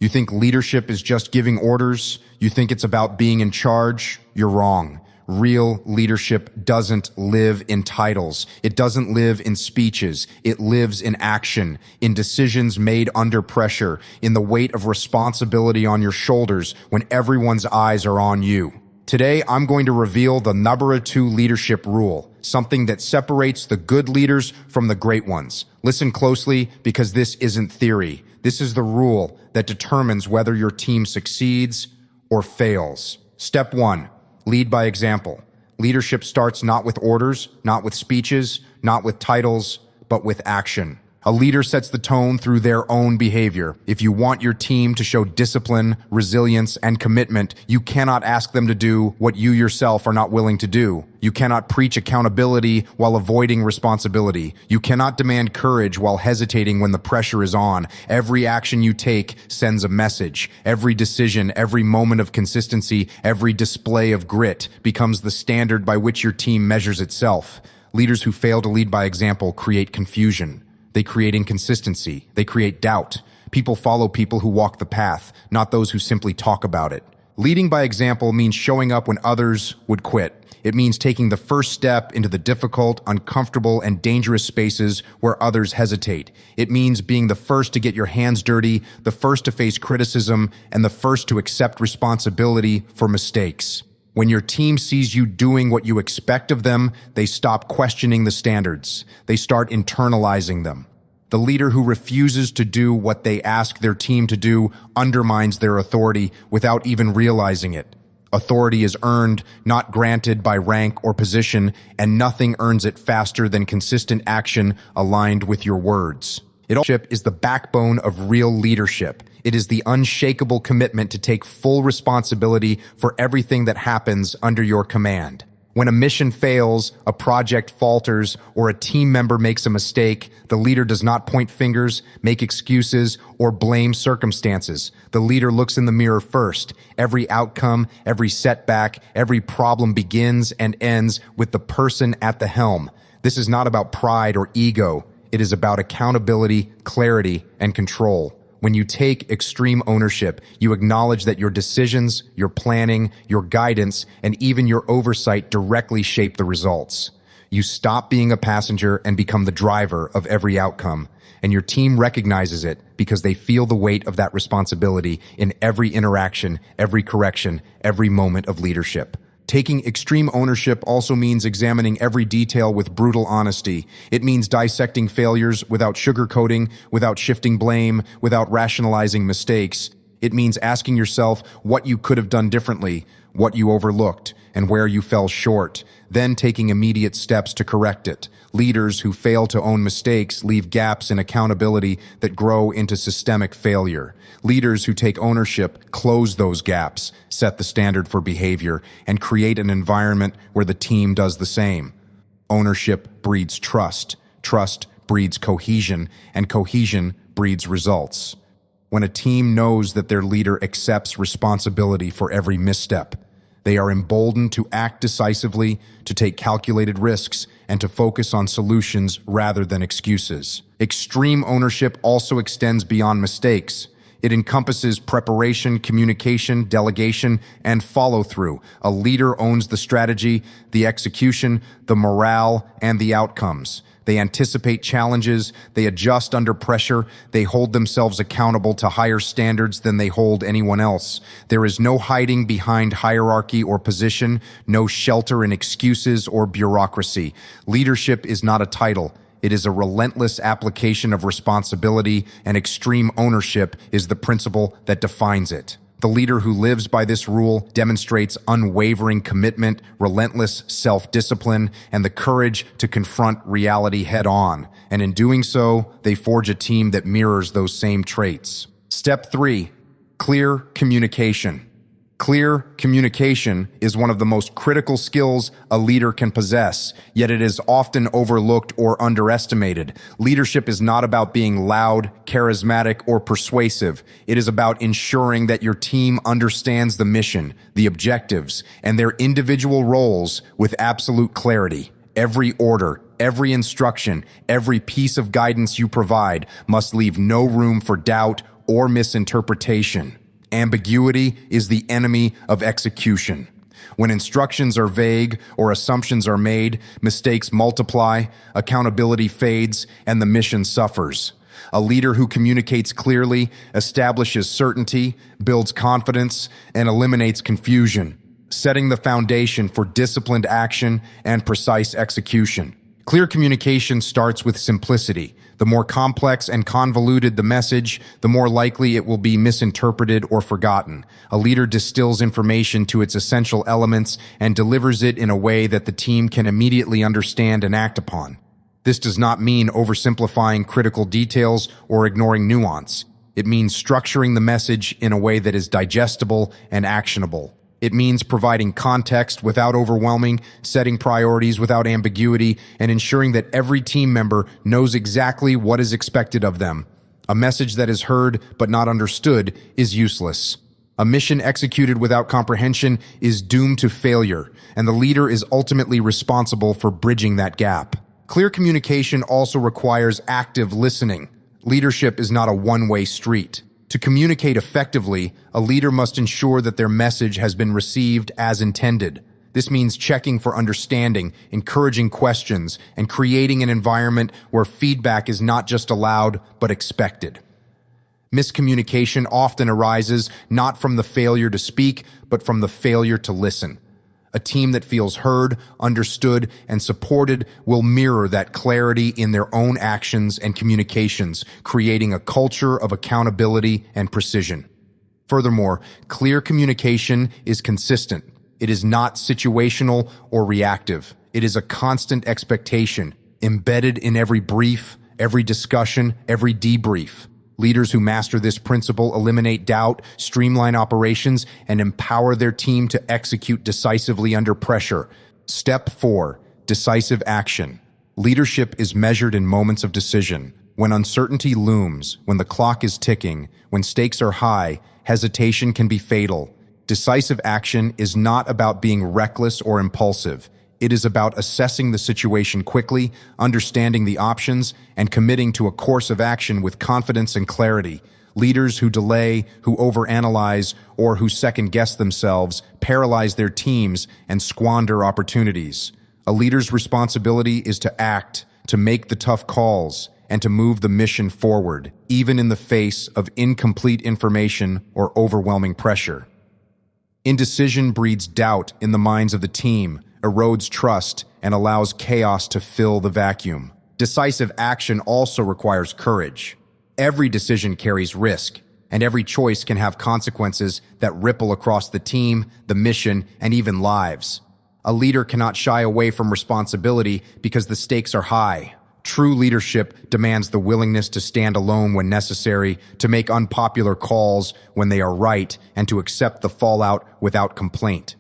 You think leadership is just giving orders? You think it's about being in charge? You're wrong. Real leadership doesn't live in titles. It doesn't live in speeches. It lives in action, in decisions made under pressure, in the weight of responsibility on your shoulders when everyone's eyes are on you. Today, I'm going to reveal the number 2 leadership rule, something that separates the good leaders from the great ones. Listen closely, because this isn't theory. This is the rule that determines whether your team succeeds or fails. Step 1. Lead by example. Leadership starts not with orders, not with speeches, not with titles, but with action. A leader sets the tone through their own behavior. If you want your team to show discipline, resilience, and commitment, you cannot ask them to do what you yourself are not willing to do. You cannot preach accountability while avoiding responsibility. You cannot demand courage while hesitating when the pressure is on. Every action you take sends a message. Every decision, every moment of consistency, every display of grit becomes the standard by which your team measures itself. Leaders who fail to lead by example create confusion. They create inconsistency. They create doubt. People follow people who walk the path, not those who simply talk about it. Leading by example means showing up when others would quit. It means taking the first step into the difficult, uncomfortable, and dangerous spaces where others hesitate. It means being the first to get your hands dirty, the first to face criticism, and the first to accept responsibility for mistakes. When your team sees you doing what you expect of them, they stop questioning the standards. They start internalizing them. The leader who refuses to do what they ask their team to do undermines their authority without even realizing it. Authority is earned, not granted by rank or position, and nothing earns it faster than consistent action aligned with your words. Leadership is the backbone of real leadership. It is the unshakable commitment to take full responsibility for everything that happens under your command. When a mission fails, a project falters, or a team member makes a mistake, the leader does not point fingers, make excuses, or blame circumstances. The leader looks in the mirror first. Every outcome, every setback, every problem begins and ends with the person at the helm. This is not about pride or ego. It is about accountability, clarity, and control. When you take extreme ownership, you acknowledge that your decisions, your planning, your guidance, and even your oversight directly shape the results. You stop being a passenger and become the driver of every outcome, and your team recognizes it because they feel the weight of that responsibility in every interaction, every correction, every moment of leadership. Taking extreme ownership also means examining every detail with brutal honesty. It means dissecting failures without sugarcoating, without shifting blame, without rationalizing mistakes. It means asking yourself what you could have done differently, what you overlooked, and where you fell short, then taking immediate steps to correct it. Leaders who fail to own mistakes leave gaps in accountability that grow into systemic failure. Leaders who take ownership close those gaps, set the standard for behavior, and create an environment where the team does the same. Ownership breeds trust. Trust breeds cohesion, and cohesion breeds results. When a team knows that their leader accepts responsibility for every misstep, they are emboldened to act decisively, to take calculated risks, and to focus on solutions rather than excuses. Extreme ownership also extends beyond mistakes. It encompasses preparation, communication, delegation, and follow-through. A leader owns the strategy, the execution, the morale, and the outcomes. They anticipate challenges, they adjust under pressure, they hold themselves accountable to higher standards than they hold anyone else. There is no hiding behind hierarchy or position, no shelter in excuses or bureaucracy. Leadership is not a title. It is a relentless application of responsibility, and extreme ownership is the principle that defines it. The leader who lives by this rule demonstrates unwavering commitment, relentless self-discipline, and the courage to confront reality head-on. And in doing so, they forge a team that mirrors those same traits. Step 3. Clear communication. Clear communication is one of the most critical skills a leader can possess, yet it is often overlooked or underestimated. Leadership is not about being loud, charismatic, or persuasive. It is about ensuring that your team understands the mission, the objectives, and their individual roles with absolute clarity. Every order, every instruction, every piece of guidance you provide must leave no room for doubt or misinterpretation. Ambiguity is the enemy of execution. When instructions are vague or assumptions are made, mistakes multiply, accountability fades, and the mission suffers. A leader who communicates clearly, establishes certainty, builds confidence, and eliminates confusion, setting the foundation for disciplined action and precise execution. Clear communication starts with simplicity. The more complex and convoluted the message, the more likely it will be misinterpreted or forgotten. A leader distills information to its essential elements and delivers it in a way that the team can immediately understand and act upon. This does not mean oversimplifying critical details or ignoring nuance. It means structuring the message in a way that is digestible and actionable. It means providing context without overwhelming, setting priorities without ambiguity, and ensuring that every team member knows exactly what is expected of them. A message that is heard but not understood is useless. A mission executed without comprehension is doomed to failure, and the leader is ultimately responsible for bridging that gap. Clear communication also requires active listening. Leadership is not a one-way street. To communicate effectively, a leader must ensure that their message has been received as intended. This means checking for understanding, encouraging questions, and creating an environment where feedback is not just allowed, but expected. Miscommunication often arises not from the failure to speak, but from the failure to listen. A team that feels heard, understood, and supported will mirror that clarity in their own actions and communications, creating a culture of accountability and precision. Furthermore, clear communication is consistent. It is not situational or reactive. It is a constant expectation, embedded in every brief, every discussion, every debrief. Leaders who master this principle eliminate doubt, streamline operations, and empower their team to execute decisively under pressure. Step 4. Decisive action. Leadership is measured in moments of decision. When uncertainty looms, when the clock is ticking, when stakes are high, hesitation can be fatal. Decisive action is not about being reckless or impulsive. It is about assessing the situation quickly, understanding the options, and committing to a course of action with confidence and clarity. Leaders who delay, who overanalyze, or who second-guess themselves paralyze their teams and squander opportunities. A leader's responsibility is to act, to make the tough calls, and to move the mission forward, even in the face of incomplete information or overwhelming pressure. Indecision breeds doubt in the minds of the team, erodes trust, and allows chaos to fill the vacuum. Decisive action also requires courage. Every decision carries risk, and every choice can have consequences that ripple across the team, the mission, and even lives. A leader cannot shy away from responsibility because the stakes are high. True leadership demands the willingness to stand alone when necessary, to make unpopular calls when they are right, and to accept the fallout without complaint.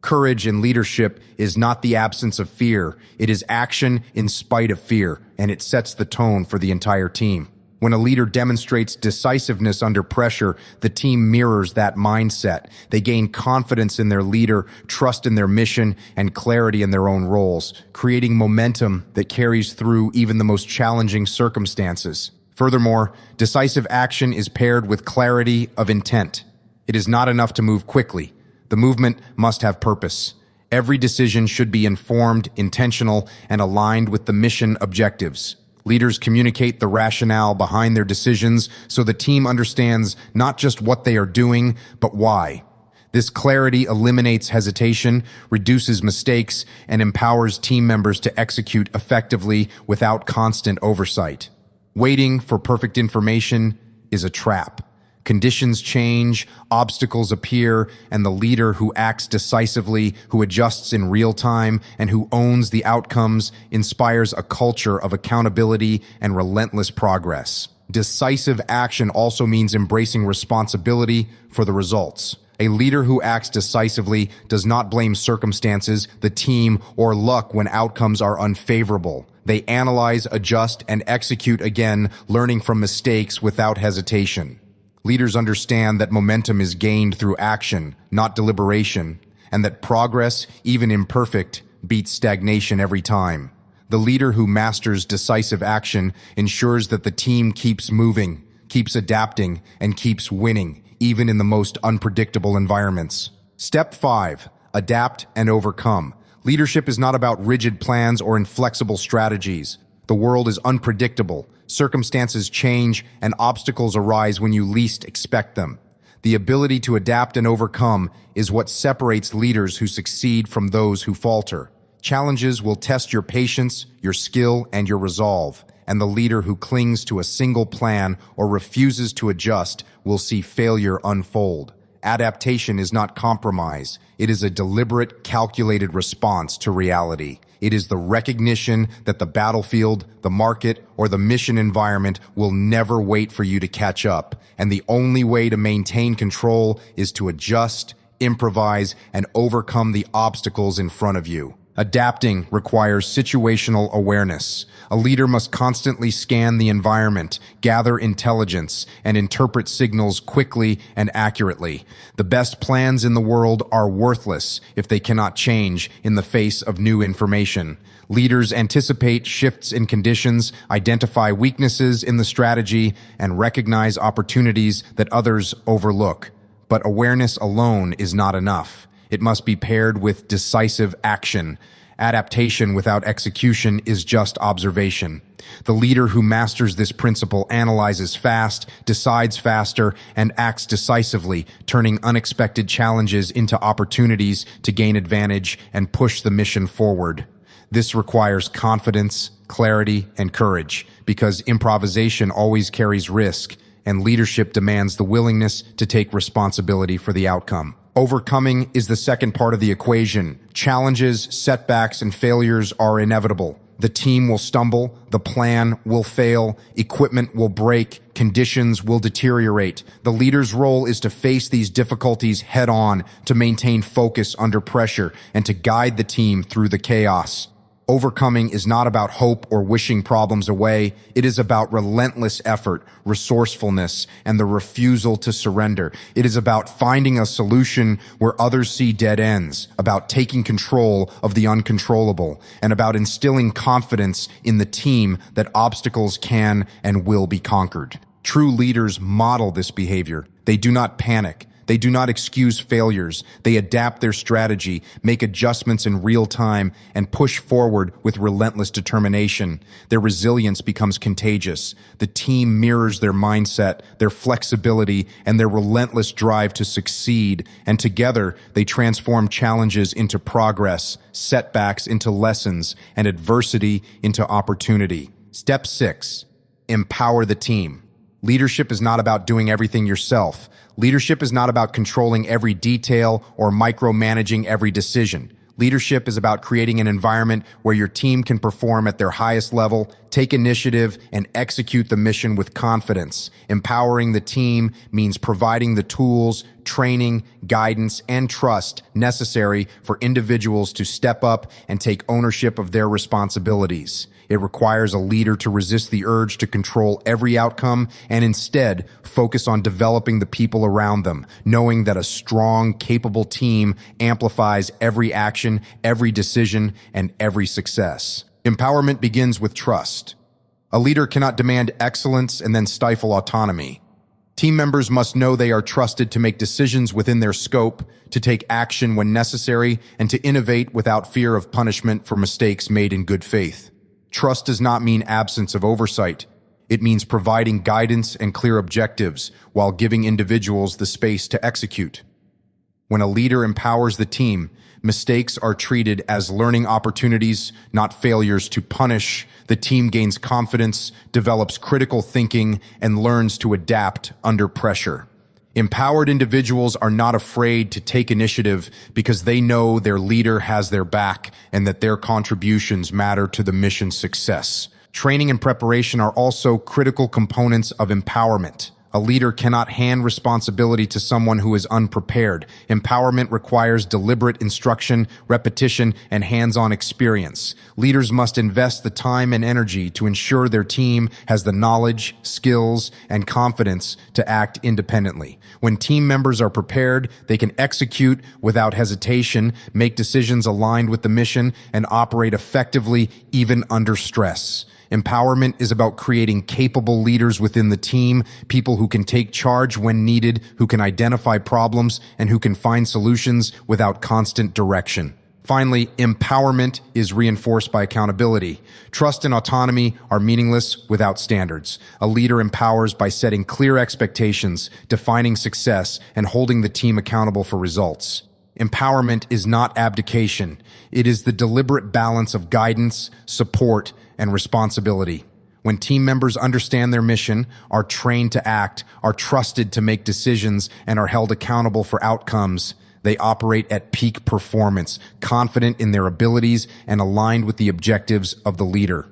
Courage in leadership is not the absence of fear. It is action in spite of fear, and it sets the tone for the entire team. When a leader demonstrates decisiveness under pressure, the team mirrors that mindset. They gain confidence in their leader, trust in their mission, and clarity in their own roles, creating momentum that carries through even the most challenging circumstances. Furthermore, decisive action is paired with clarity of intent. It is not enough to move quickly. The movement must have purpose. Every decision should be informed, intentional, and aligned with the mission objectives. Leaders communicate the rationale behind their decisions so the team understands not just what they are doing, but why. This clarity eliminates hesitation, reduces mistakes, and empowers team members to execute effectively without constant oversight. Waiting for perfect information is a trap. Conditions change, obstacles appear, and the leader who acts decisively, who adjusts in real time, and who owns the outcomes inspires a culture of accountability and relentless progress. Decisive action also means embracing responsibility for the results. A leader who acts decisively does not blame circumstances, the team, or luck when outcomes are unfavorable. They analyze, adjust, and execute again, learning from mistakes without hesitation. Leaders understand that momentum is gained through action, not deliberation, and that progress, even imperfect, beats stagnation every time. The leader who masters decisive action ensures that the team keeps moving, keeps adapting, and keeps winning, even in the most unpredictable environments. Step 5. Adapt and overcome. Leadership is not about rigid plans or inflexible strategies. The world is unpredictable, circumstances change, and obstacles arise when you least expect them. The ability to adapt and overcome is what separates leaders who succeed from those who falter. Challenges will test your patience, your skill, and your resolve, and the leader who clings to a single plan or refuses to adjust will see failure unfold. Adaptation is not compromise. It is a deliberate, calculated response to reality. It is the recognition that the battlefield, the market, or the mission environment will never wait for you to catch up, and the only way to maintain control is to adjust, improvise, and overcome the obstacles in front of you. Adapting requires situational awareness. A leader must constantly scan the environment, gather intelligence, and interpret signals quickly and accurately. The best plans in the world are worthless if they cannot change in the face of new information. Leaders anticipate shifts in conditions, identify weaknesses in the strategy, and recognize opportunities that others overlook. But awareness alone is not enough. It must be paired with decisive action. Adaptation without execution is just observation. The leader who masters this principle analyzes fast, decides faster, and acts decisively, turning unexpected challenges into opportunities to gain advantage and push the mission forward. This requires confidence, clarity, and courage, because improvisation always carries risk, and leadership demands the willingness to take responsibility for the outcome. Overcoming is the second part of the equation. Challenges, setbacks, and failures are inevitable. The team will stumble, the plan will fail, equipment will break, conditions will deteriorate. The leader's role is to face these difficulties head-on, to maintain focus under pressure, and to guide the team through the chaos. Overcoming is not about hope or wishing problems away. It is about relentless effort, resourcefulness, and the refusal to surrender. It is about finding a solution where others see dead ends, about taking control of the uncontrollable, and about instilling confidence in the team that obstacles can and will be conquered. True leaders model this behavior. They do not panic. They do not excuse failures. They adapt their strategy, make adjustments in real time, and push forward with relentless determination. Their resilience becomes contagious. The team mirrors their mindset, their flexibility, and their relentless drive to succeed. And together, they transform challenges into progress, setbacks into lessons, and adversity into opportunity. Step 6. Empower the team. Leadership is not about doing everything yourself. Leadership is not about controlling every detail or micromanaging every decision. Leadership is about creating an environment where your team can perform at their highest level, take initiative, and execute the mission with confidence. Empowering the team means providing the tools, training, guidance, and trust necessary for individuals to step up and take ownership of their responsibilities. It requires a leader to resist the urge to control every outcome and instead focus on developing the people around them, knowing that a strong, capable team amplifies every action, every decision, and every success. Empowerment begins with trust. A leader cannot demand excellence and then stifle autonomy. Team members must know they are trusted to make decisions within their scope, to take action when necessary, and to innovate without fear of punishment for mistakes made in good faith. Trust does not mean absence of oversight. It means providing guidance and clear objectives while giving individuals the space to execute. When a leader empowers the team, mistakes are treated as learning opportunities, not failures to punish. The team gains confidence, develops critical thinking, and learns to adapt under pressure. Empowered individuals are not afraid to take initiative because they know their leader has their back and that their contributions matter to the mission's success. Training and preparation are also critical components of empowerment. A leader cannot hand responsibility to someone who is unprepared. Empowerment requires deliberate instruction, repetition, and hands-on experience. Leaders must invest the time and energy to ensure their team has the knowledge, skills, and confidence to act independently. When team members are prepared, they can execute without hesitation, make decisions aligned with the mission, and operate effectively even under stress. Empowerment is about creating capable leaders within the team, people who can take charge when needed, who can identify problems, and who can find solutions without constant direction. Finally, empowerment is reinforced by accountability. Trust and autonomy are meaningless without standards. A leader empowers by setting clear expectations, defining success, and holding the team accountable for results. Empowerment is not abdication. It is the deliberate balance of guidance, support, and responsibility. When team members understand their mission, are trained to act, are trusted to make decisions, and are held accountable for outcomes, they operate at peak performance, confident in their abilities and aligned with the objectives of the leader.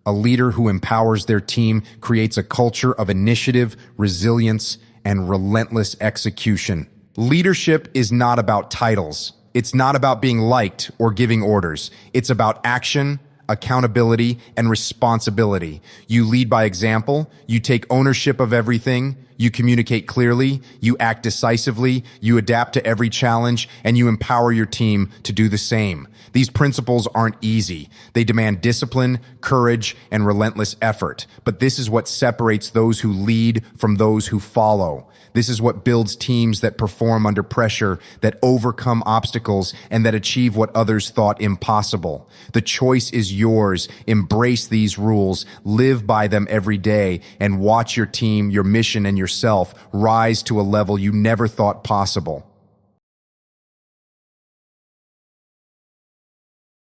A leader who empowers their team creates a culture of initiative, resilience, and relentless execution. Leadership is not about titles. It's not about being liked or giving orders. It's about action, accountability, and responsibility. You lead by example, you take ownership of everything, you communicate clearly, you act decisively, you adapt to every challenge, and you empower your team to do the same. These principles aren't easy. They demand discipline, courage, and relentless effort. But this is what separates those who lead from those who follow. This is what builds teams that perform under pressure, that overcome obstacles, and that achieve what others thought impossible. The choice is yours. Embrace these rules, live by them every day, and watch your team, your mission, and yourself rise to a level you never thought possible.